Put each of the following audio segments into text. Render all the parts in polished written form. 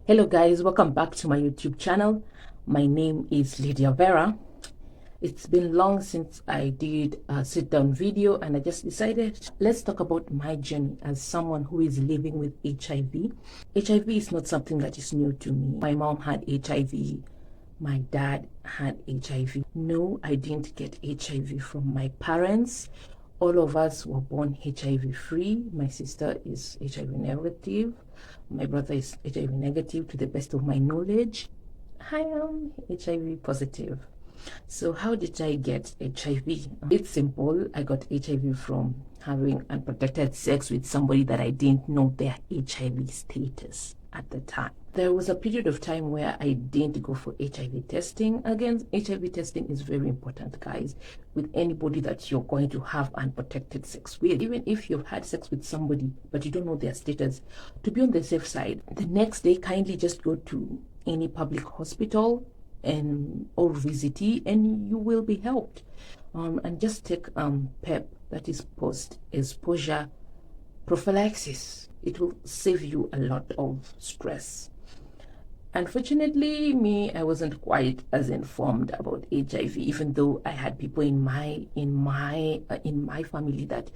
Hello guys, welcome back to my YouTube channel. My name is Lydia Vera. It's been long since I did a sit-down video and I just decided let's talk about my journey as someone who is living with HIV. HIV is not something that is new to me. My mom had HIV. My dad had HIV. No, I didn't get HIV from my parents. All of us were born HIV free. My sister is HIV negative. My brother is HIV negative to the best of my knowledge. I am HIV positive. So how did I get HIV? It's simple. I got HIV from having unprotected sex with somebody that I didn't know their HIV status at the time. There was a period of time where I didn't go for HIV testing. Again, HIV testing is very important, guys, with anybody that you're going to have unprotected sex with. Even if you've had sex with somebody, but you don't know their status, to be on the safe side, the next day, kindly just go to any public hospital or VCT and you will be helped. And just take PEP, that is post-exposure prophylaxis. It will save you a lot of stress. Unfortunately, I wasn't quite as informed about HIV, even though I had people in my family that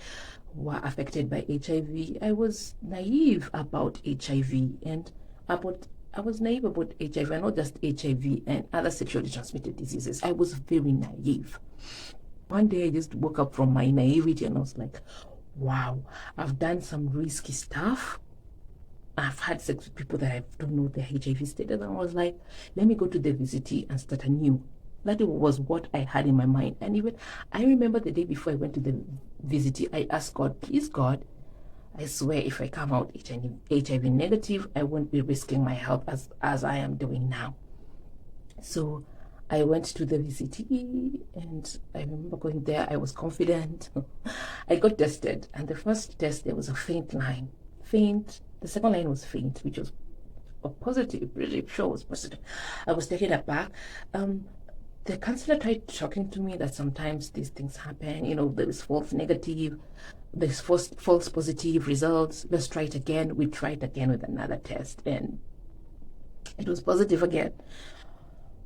were affected by HIV. I was naive about HIV and I was naive about HIV, and not just HIV and other sexually transmitted diseases. I was very naive. One day I just woke up from my naivety and I was like, wow, I've done some risky stuff. I've had sex with people that I don't know their HIV status. And I was like, let me go to the VCT and start anew. That was what I had in my mind. And even I remember the day before I went to the VCT, I asked God, please God, I swear if I come out HIV negative, I won't be risking my health as I am doing now. So I went to the VCT and I remember going there. I was confident. I got tested, and the first test, there was a faint line. Faint. The second line was faint, which was a positive, really sure was positive. I was taken aback. The counselor tried talking to me that sometimes these things happen. You know, there is false negative, there's false positive results. Let's try it again. We tried again with another test, and it was positive again.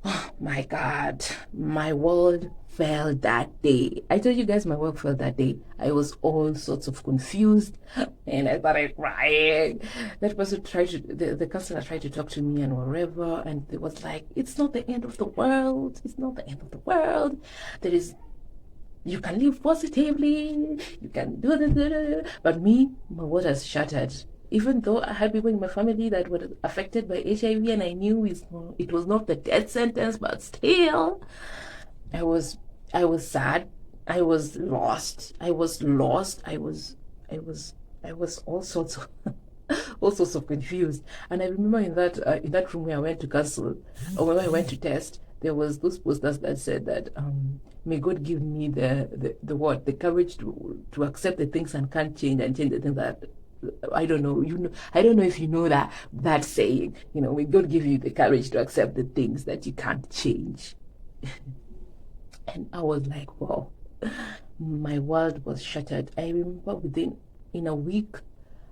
Oh my God, my world fell that day. I told you guys my world fell that day. I was all sorts of confused and I started crying. That person the counselor tried to talk to me and wherever, and it was like, it's not the end of the world. It's not the end of the world. You can live positively. You can do this. But me, my world has shattered. Even though I had people in my family that were affected by HIV and I knew it was not the death sentence, but still, I was sad. I was lost. I was all sorts of all sorts of confused. And I remember in that room where I went to counsel, or when I went to test, there was those posters that said that may God give me the courage to accept the things and can't change, and change the things that I don't know. I don't know if you know that saying. You know, may God give you the courage to accept the things that you can't change. And I was like, wow, my world was shattered. I remember in a week,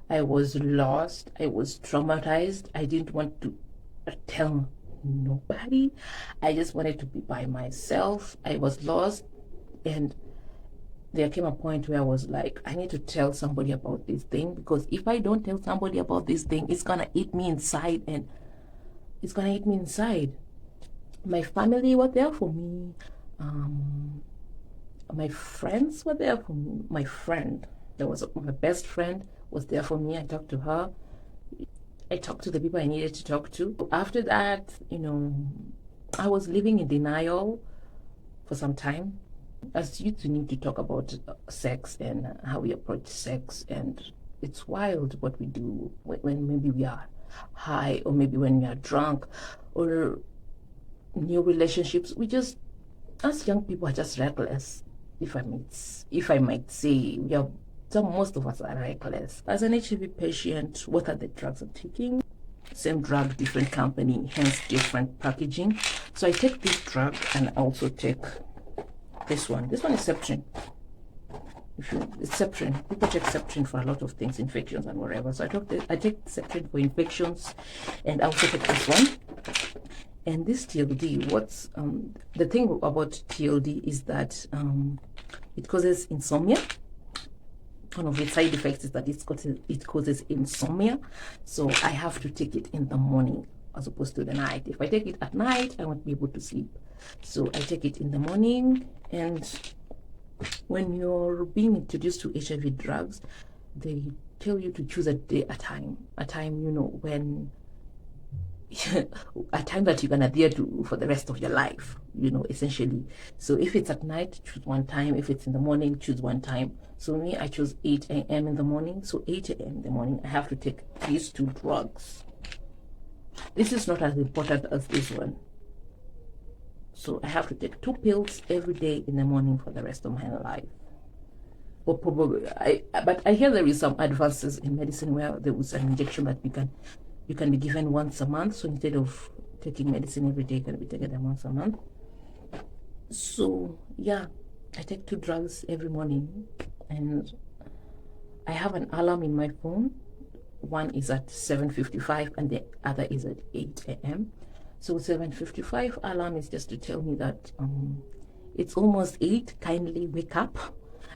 I was lost. I was traumatized. I didn't want to tell nobody. I just wanted to be by myself. I was lost, and there came a point where I was like, I need to tell somebody about this thing, because if I don't tell somebody about this thing, it's gonna eat me inside, and it's gonna eat me inside. My family were there for me. My friends were there for me. My best friend was there for me. I talked to her. I talked to the people I needed to talk to. After that, you know, I was living in denial for some time. As youth, we need to talk about sex and how we approach sex, and it's wild what we do when maybe we are high, or maybe when we are drunk, or new relationships. As young people, are just reckless. If I might say, most of us are reckless. As an HIV patient, what are the drugs I'm taking? Same drug, different company, hence different packaging. So I take this drug and I also take this one. This one is Septrin. It's Septrin. People take Septrin for a lot of things, infections and whatever. So I take Septrin for infections, and I also take this one. And this TLD, what's the thing about TLD is that it causes insomnia. One of its side effects is that it causes insomnia. So I have to take it in the morning as opposed to the night. If I take it at night, I won't be able to sleep. So I take it in the morning. And when you're being introduced to HIV drugs, they tell you to choose a day, a time, when a time that you can adhere to for the rest of your life, essentially. So if it's at night, choose one time. If it's in the morning, choose one time. So me, I chose 8 a.m. in the morning. So 8 a.m. in the morning, I have to take these 2 drugs. This is not as important as this one. So I have to take 2 pills every day in the morning for the rest of my life. Or probably, but I hear there is some advances in medicine where there was an injection that you can be given once a month. So instead of taking medicine every day, you can be taking them once a month. So yeah, I take 2 drugs every morning, and I have an alarm in my phone. One is at 7:55 and the other is at 8 a.m. So 7:55 alarm is just to tell me that it's almost 8. Kindly wake up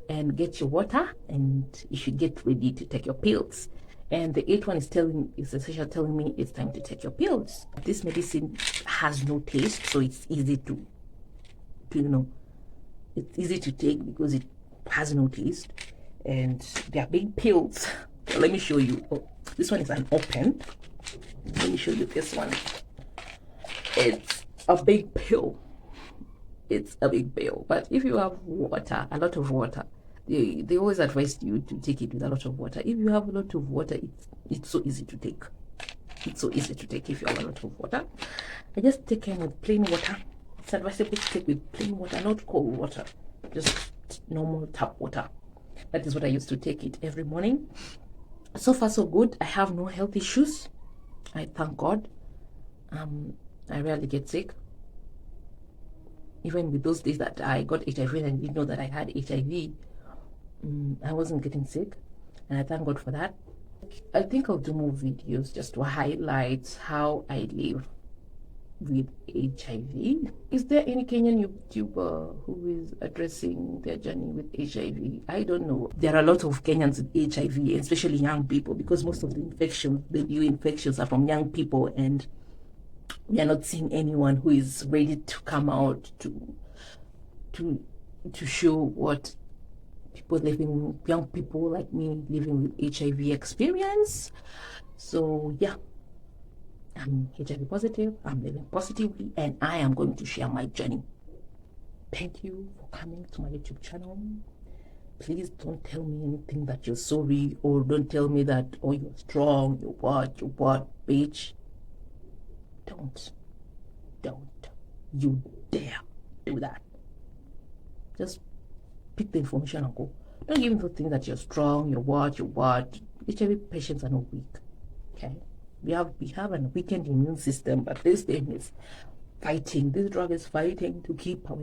and get your water, and you should get ready to take your pills. And the 8 one is essentially telling me it's time to take your pills. This medicine has no taste, so it's easy to it's easy to take because it has no taste, and they are big pills. So let me show you. Oh, this one is unopened. Let me show you this one. It's a big pill. It's a big pill. But if you have water, a lot of water, they always advise you to take it with a lot of water. If you have a lot of water, it's so easy to take. It's so easy to take if you have a lot of water. I just take them with plain water. It's advisable to take with plain water, not cold water. Just normal tap water. That is what I used to take it every morning. So far so good. I have no health issues. I thank God. I rarely get sick. Even with those days that I got HIV and didn't know that I had HIV, I wasn't getting sick, and I thank God for that. I think I'll do more videos just to highlight how I live with HIV. Is there any Kenyan YouTuber who is addressing their journey with HIV? I don't know. There are a lot of Kenyans with HIV, especially young people, because most of the new infections are from young people, and we are not seeing anyone who is ready to come out to show what young people like me living with HIV experience. So yeah, I'm HIV positive, I'm living positively, and I am going to share my journey. Thank you for coming to my YouTube channel. Please don't tell me anything that you're sorry, or don't tell me that, oh, you're strong, you're what, bitch. Don't you dare do that. Just pick the information and go. Don't give me the thing that you're strong, you're what. HIV patients are not weak. Okay? We have a weakened immune system, but this thing is fighting. This drug is fighting to keep our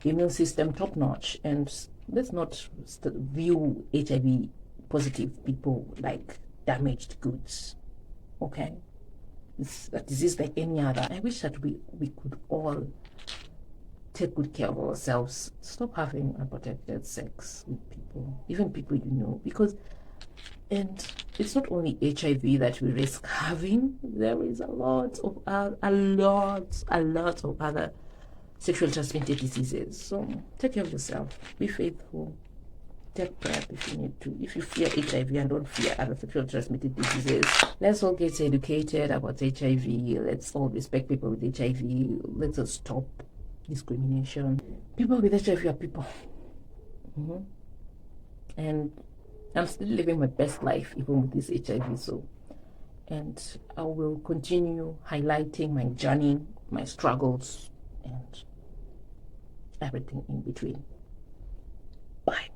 immune system top notch. And let's not view HIV positive people like damaged goods. Okay? It's a disease like any other. I wish that we could all take good care of ourselves. Stop having unprotected sex with people, even people you know, and it's not only HIV that we risk having. There is a lot of other sexually transmitted diseases. So take care of yourself. Be faithful. Take PrEP if you need to. If you fear HIV and don't fear other sexually transmitted diseases, let's all get educated about HIV. Let's all respect people with HIV. Let's us stop discrimination. People with HIV are people. And I'm still living my best life even with this HIV. And I will continue highlighting my journey, my struggles, and everything in between. Bye.